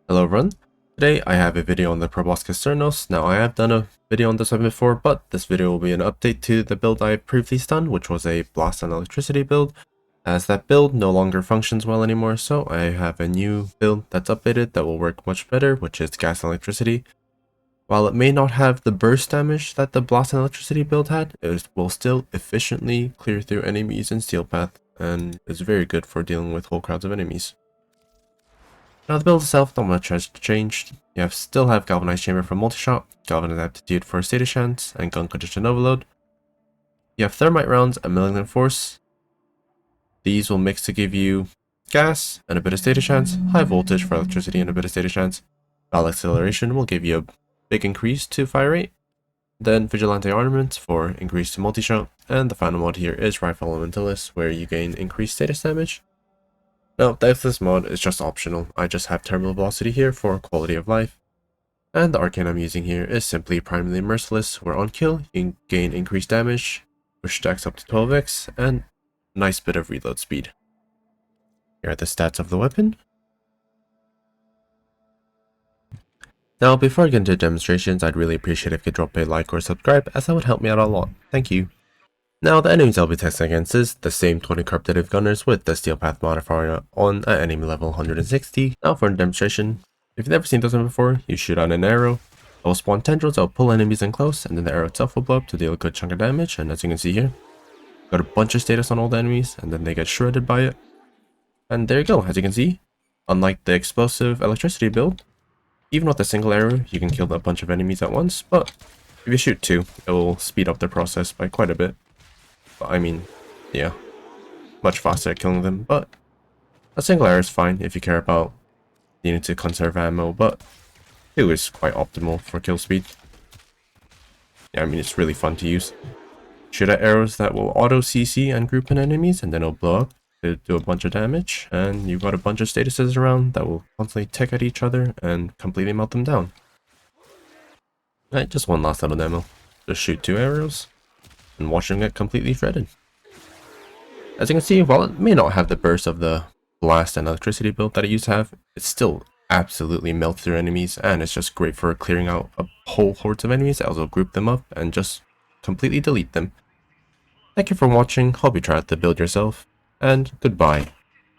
Hello everyone, today I have a video on the Proboscis Cernos. Now I have done a video on this one before, but this video will be an update to the build I previously done, which was a blast and electricity build, as that build no longer functions well anymore, so I have a new build that's updated that will work much better, which is gas and electricity. While it may not have the burst damage that the blast and electricity build had, it will still efficiently clear through enemies in steel path, and is very good for dealing with whole crowds of enemies. Now the build itself, not much has changed. You still have Galvanized Chamber for multi-shot, Galvanized Aptitude for Status Chance, and Gun Condition Overload. You have Thermite Rounds and Malignant Force. These will mix to give you gas and a bit of Status Chance, High Voltage for electricity and a bit of Status Chance. Battle Acceleration will give you a big increase to fire rate. Then Vigilante Armament for increase to multi-shot, and the final mod here is Rifle Elementalist, where you gain increased status damage. Now, this mod is just optional. I just have Terminal Velocity here for quality of life. And the arcane I'm using here is simply Primarily Merciless, where on kill you can gain increased damage, which stacks up to 12x, and a nice bit of reload speed. Here are the stats of the weapon. Now, before I get into demonstrations, I'd really appreciate if you could drop a like or subscribe, as that would help me out a lot. Thank you. Now, the enemies I'll be testing against is the same 20 Corruptive Gunners with the Steel Path modifier on at enemy level 160. Now for a demonstration, if you've never seen this one before, you shoot out an arrow, it will spawn tendrils that will pull enemies in close, and then the arrow itself will blow up to deal a good chunk of damage, and as you can see here, got a bunch of status on all the enemies, and then they get shredded by it. And there you go, as you can see, unlike the explosive electricity build, even with a single arrow, you can kill a bunch of enemies at once, but if you shoot two, it will speed up the process by quite a bit. I mean, yeah, much faster at killing them, but a single arrow is fine if you care about needing to conserve ammo, but 2 is quite optimal for kill speed. Yeah, I mean, it's really fun to use. Shoot at arrows that will auto CC and group in enemies, and then it'll blow up to do a bunch of damage, and you've got a bunch of statuses around that will constantly tick at each other and completely melt them down. Alright, just one last little demo. Just shoot 2 arrows and watch them get completely shredded. As you can see, while it may not have the burst of the blast and electricity build that it used to have, it still absolutely melts through enemies, and it's just great for clearing out a whole hordes of enemies. Also group them up and just completely delete them. Thank you for watching, hope you try out the build yourself, and goodbye.